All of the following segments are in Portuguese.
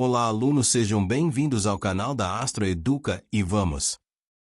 Olá, alunos, sejam bem-vindos ao canal da Astra Educa e vamos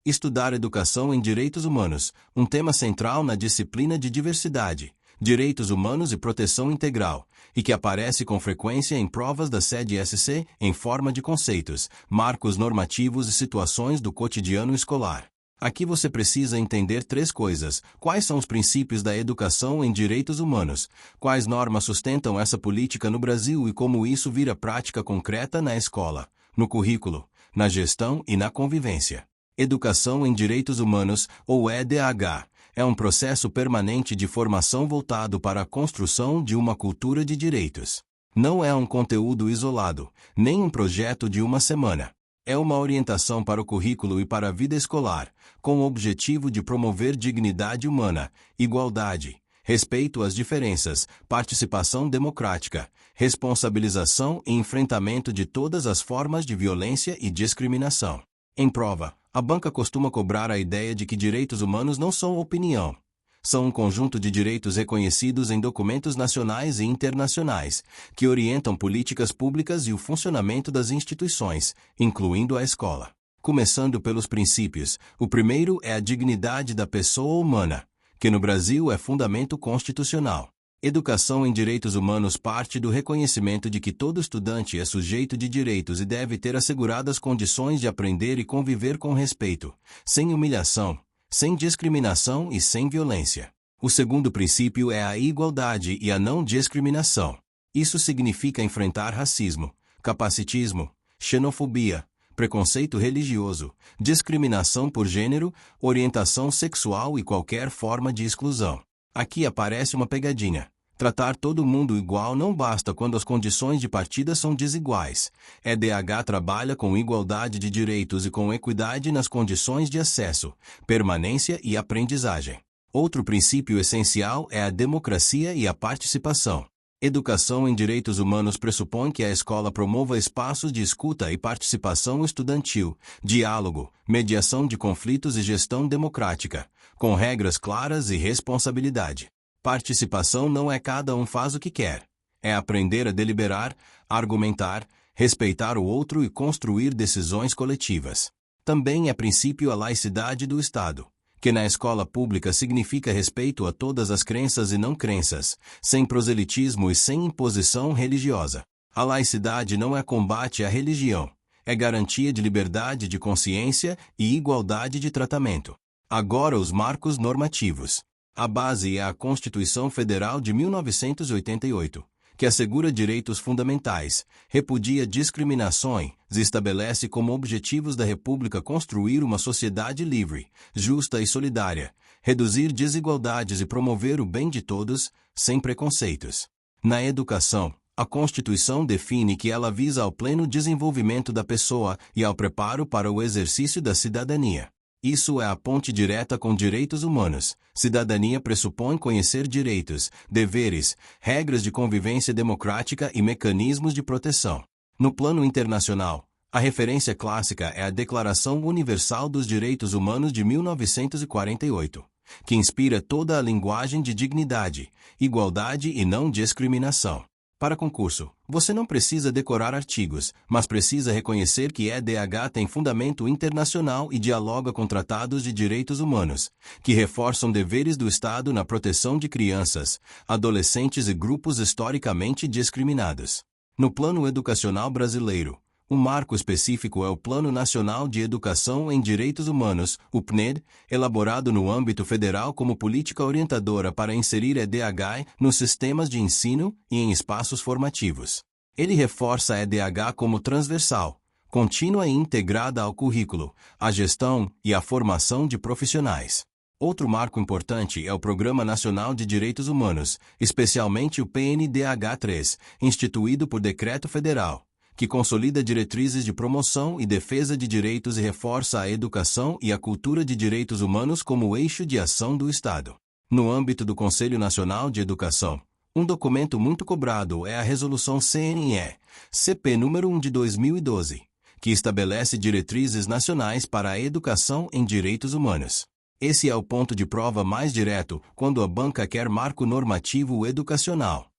estudar educação em direitos humanos, um tema central na disciplina de diversidade, direitos humanos e proteção integral, e que aparece com frequência em provas da SEDE-SC em forma de conceitos, marcos normativos e situações do cotidiano escolar. Aqui você precisa entender três coisas: quais são os princípios da educação em direitos humanos, quais normas sustentam essa política no Brasil e como isso vira prática concreta na escola, no currículo, na gestão e na convivência. Educação em Direitos Humanos, ou EDH, é um processo permanente de formação voltado para a construção de uma cultura de direitos. Não é um conteúdo isolado, nem um projeto de uma semana. É uma orientação para o currículo e para a vida escolar, com o objetivo de promover dignidade humana, igualdade, respeito às diferenças, participação democrática, responsabilização e enfrentamento de todas as formas de violência e discriminação. Em prova, a banca costuma cobrar a ideia de que direitos humanos não são opinião. São um conjunto de direitos reconhecidos em documentos nacionais e internacionais, que orientam políticas públicas e o funcionamento das instituições, incluindo a escola. Começando pelos princípios, o primeiro é a dignidade da pessoa humana, que no Brasil é fundamento constitucional. Educação em direitos humanos parte do reconhecimento de que todo estudante é sujeito de direitos e deve ter asseguradas condições de aprender e conviver com respeito, sem humilhação, sem discriminação e sem violência. O segundo princípio é a igualdade e a não discriminação. Isso significa enfrentar racismo, capacitismo, xenofobia, preconceito religioso, discriminação por gênero, orientação sexual e qualquer forma de exclusão. Aqui aparece uma pegadinha. Tratar todo mundo igual não basta quando as condições de partida são desiguais. EDH trabalha com igualdade de direitos e com equidade nas condições de acesso, permanência e aprendizagem. Outro princípio essencial é a democracia e a participação. Educação em direitos humanos pressupõe que a escola promova espaços de escuta e participação estudantil, diálogo, mediação de conflitos e gestão democrática, com regras claras e responsabilidade. Participação não é cada um faz o que quer. É aprender a deliberar, argumentar, respeitar o outro e construir decisões coletivas. Também é princípio a laicidade do Estado, que na escola pública significa respeito a todas as crenças e não crenças, sem proselitismo e sem imposição religiosa. A laicidade não é combate à religião, é garantia de liberdade de consciência e igualdade de tratamento. Agora os marcos normativos. A base é a Constituição Federal de 1988, que assegura direitos fundamentais, repudia discriminações e estabelece como objetivos da República construir uma sociedade livre, justa e solidária, reduzir desigualdades e promover o bem de todos, sem preconceitos. Na educação, a Constituição define que ela visa ao pleno desenvolvimento da pessoa e ao preparo para o exercício da cidadania. Isso é a ponte direta com direitos humanos. Cidadania pressupõe conhecer direitos, deveres, regras de convivência democrática e mecanismos de proteção. No plano internacional, a referência clássica é a Declaração Universal dos Direitos Humanos de 1948, que inspira toda a linguagem de dignidade, igualdade e não discriminação. Para concurso, você não precisa decorar artigos, mas precisa reconhecer que EDH tem fundamento internacional e dialoga com tratados de direitos humanos, que reforçam deveres do Estado na proteção de crianças, adolescentes e grupos historicamente discriminados. No plano educacional brasileiro, um marco específico é o Plano Nacional de Educação em Direitos Humanos, o PNED, elaborado no âmbito federal como política orientadora para inserir EDH nos sistemas de ensino e em espaços formativos. Ele reforça a EDH como transversal, contínua e integrada ao currículo, à gestão e à formação de profissionais. Outro marco importante é o Programa Nacional de Direitos Humanos, especialmente o PNDH3, instituído por decreto federal, que consolida diretrizes de promoção e defesa de direitos e reforça a educação e a cultura de direitos humanos como eixo de ação do Estado. No âmbito do Conselho Nacional de Educação, um documento muito cobrado é a Resolução CNE-CP número 1 de 2012, que estabelece diretrizes nacionais para a educação em direitos humanos. Esse é o ponto de prova mais direto quando a banca quer marco normativo educacional.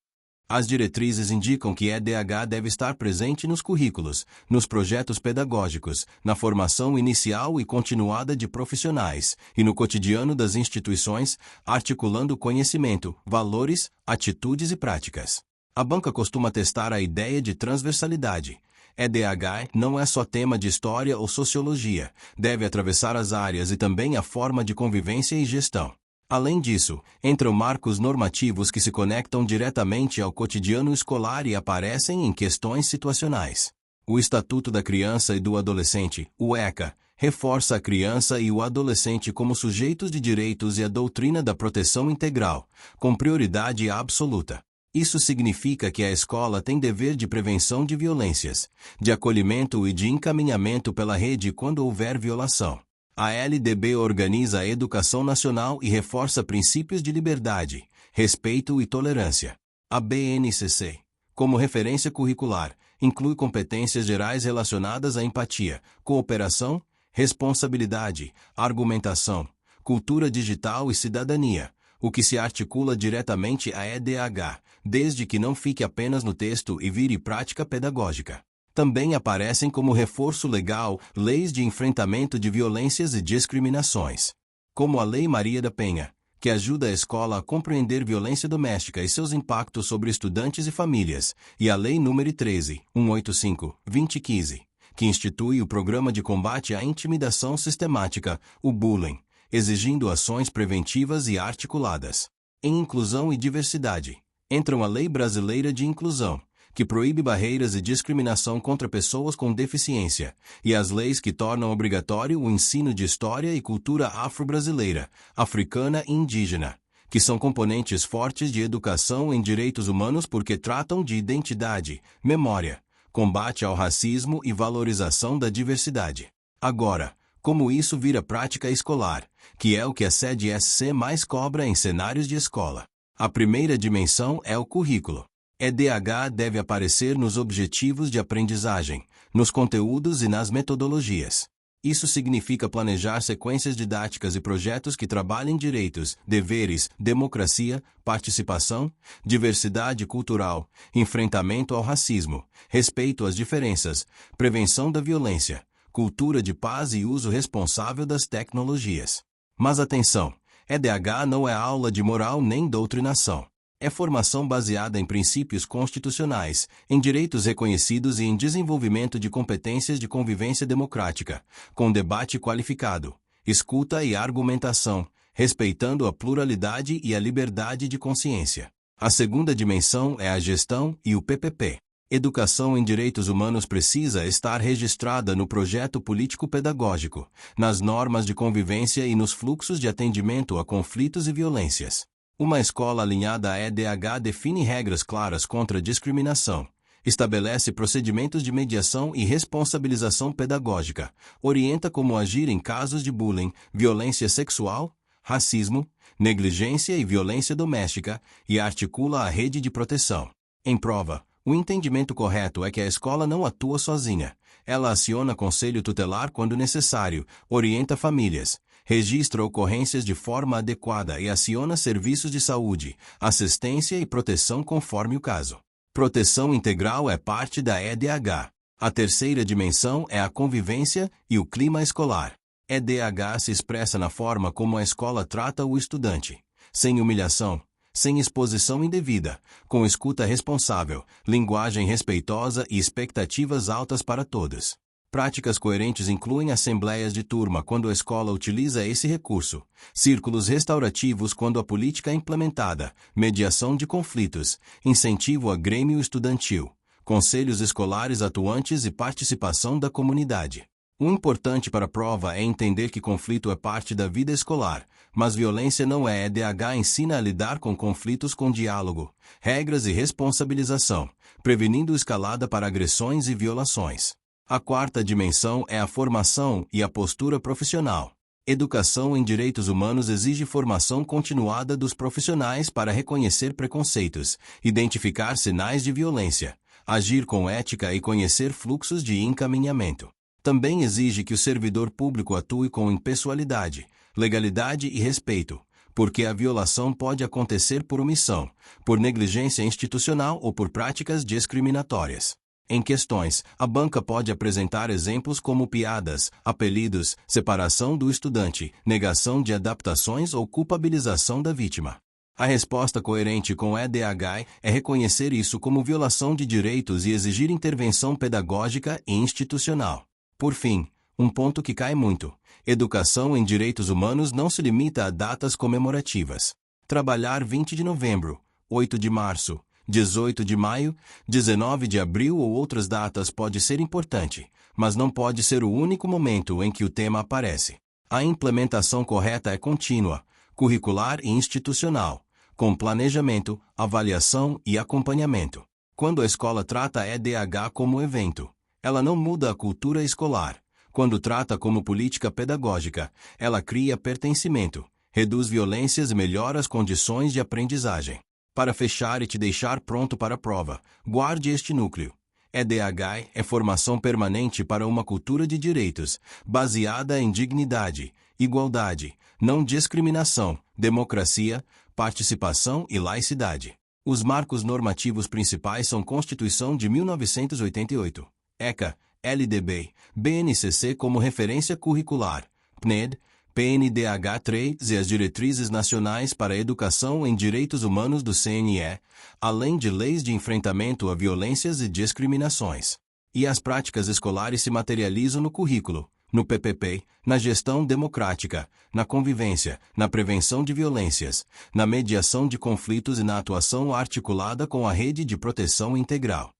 As diretrizes indicam que EDH deve estar presente nos currículos, nos projetos pedagógicos, na formação inicial e continuada de profissionais, e no cotidiano das instituições, articulando conhecimento, valores, atitudes e práticas. A banca costuma testar a ideia de transversalidade. EDH não é só tema de história ou sociologia, deve atravessar as áreas e também a forma de convivência e gestão. Além disso, entram marcos normativos que se conectam diretamente ao cotidiano escolar e aparecem em questões situacionais. O Estatuto da Criança e do Adolescente, o ECA, reforça a criança e o adolescente como sujeitos de direitos e a doutrina da proteção integral, com prioridade absoluta. Isso significa que a escola tem dever de prevenção de violências, de acolhimento e de encaminhamento pela rede quando houver violação. A LDB organiza a educação nacional e reforça princípios de liberdade, respeito e tolerância. A BNCC, como referência curricular, inclui competências gerais relacionadas à empatia, cooperação, responsabilidade, argumentação, cultura digital e cidadania, o que se articula diretamente à EDH, desde que não fique apenas no texto e vire prática pedagógica. Também aparecem como reforço legal leis de enfrentamento de violências e discriminações, como a Lei Maria da Penha, que ajuda a escola a compreender violência doméstica e seus impactos sobre estudantes e famílias, e a Lei nº 13.185/2015, que institui o Programa de Combate à Intimidação Sistemática, o bullying, exigindo ações preventivas e articuladas. Em inclusão e diversidade, entram a Lei Brasileira de Inclusão, que proíbe barreiras e discriminação contra pessoas com deficiência, e as leis que tornam obrigatório o ensino de história e cultura afro-brasileira, africana e indígena, que são componentes fortes de educação em direitos humanos porque tratam de identidade, memória, combate ao racismo e valorização da diversidade. Agora, como isso vira prática escolar, que é o que a sede SC mais cobra em cenários de escola. A primeira dimensão é o currículo. EDH deve aparecer nos objetivos de aprendizagem, nos conteúdos e nas metodologias. Isso significa planejar sequências didáticas e projetos que trabalhem direitos, deveres, democracia, participação, diversidade cultural, enfrentamento ao racismo, respeito às diferenças, prevenção da violência, cultura de paz e uso responsável das tecnologias. Mas atenção, EDH não é aula de moral nem doutrinação. É formação baseada em princípios constitucionais, em direitos reconhecidos e em desenvolvimento de competências de convivência democrática, com debate qualificado, escuta e argumentação, respeitando a pluralidade e a liberdade de consciência. A segunda dimensão é a gestão e o PPP. Educação em direitos humanos precisa estar registrada no projeto político-pedagógico, nas normas de convivência e nos fluxos de atendimento a conflitos e violências. Uma escola alinhada à EDH define regras claras contra a discriminação, estabelece procedimentos de mediação e responsabilização pedagógica, orienta como agir em casos de bullying, violência sexual, racismo, negligência e violência doméstica, e articula a rede de proteção. Em prova, o entendimento correto é que a escola não atua sozinha. Ela aciona conselho tutelar quando necessário, orienta famílias, registra ocorrências de forma adequada e aciona serviços de saúde, assistência e proteção conforme o caso. Proteção integral é parte da EDH. A terceira dimensão é a convivência e o clima escolar. EDH se expressa na forma como a escola trata o estudante, sem humilhação, sem exposição indevida, com escuta responsável, linguagem respeitosa e expectativas altas para todos. Práticas coerentes incluem assembleias de turma quando a escola utiliza esse recurso, círculos restaurativos quando a política é implementada, mediação de conflitos, incentivo a grêmio estudantil, conselhos escolares atuantes e participação da comunidade. O importante para a prova é entender que conflito é parte da vida escolar, mas violência não é. EDH ensina a lidar com conflitos com diálogo, regras e responsabilização, prevenindo escalada para agressões e violações. A quarta dimensão é a formação e a postura profissional. Educação em direitos humanos exige formação continuada dos profissionais para reconhecer preconceitos, identificar sinais de violência, agir com ética e conhecer fluxos de encaminhamento. Também exige que o servidor público atue com impessoalidade, legalidade e respeito, porque a violação pode acontecer por omissão, por negligência institucional ou por práticas discriminatórias. Em questões, a banca pode apresentar exemplos como piadas, apelidos, separação do estudante, negação de adaptações ou culpabilização da vítima. A resposta coerente com o EDH é reconhecer isso como violação de direitos e exigir intervenção pedagógica e institucional. Por fim, um ponto que cai muito: educação em direitos humanos não se limita a datas comemorativas. Trabalhar 20 de novembro, 8 de março, 18 de maio, 19 de abril ou outras datas pode ser importante, mas não pode ser o único momento em que o tema aparece. A implementação correta é contínua, curricular e institucional, com planejamento, avaliação e acompanhamento. Quando a escola trata a EDH como evento, ela não muda a cultura escolar. Quando trata como política pedagógica, ela cria pertencimento, reduz violências e melhora as condições de aprendizagem. Para fechar e te deixar pronto para a prova, guarde este núcleo. EDH é formação permanente para uma cultura de direitos, baseada em dignidade, igualdade, não discriminação, democracia, participação e laicidade. Os marcos normativos principais são Constituição de 1988, ECA, LDB, BNCC como referência curricular, PNED, PNDH3 e as Diretrizes Nacionais para a Educação em Direitos Humanos do CNE, além de leis de enfrentamento a violências e discriminações. E as práticas escolares se materializam no currículo, no PPP, na gestão democrática, na convivência, na prevenção de violências, na mediação de conflitos e na atuação articulada com a rede de proteção integral.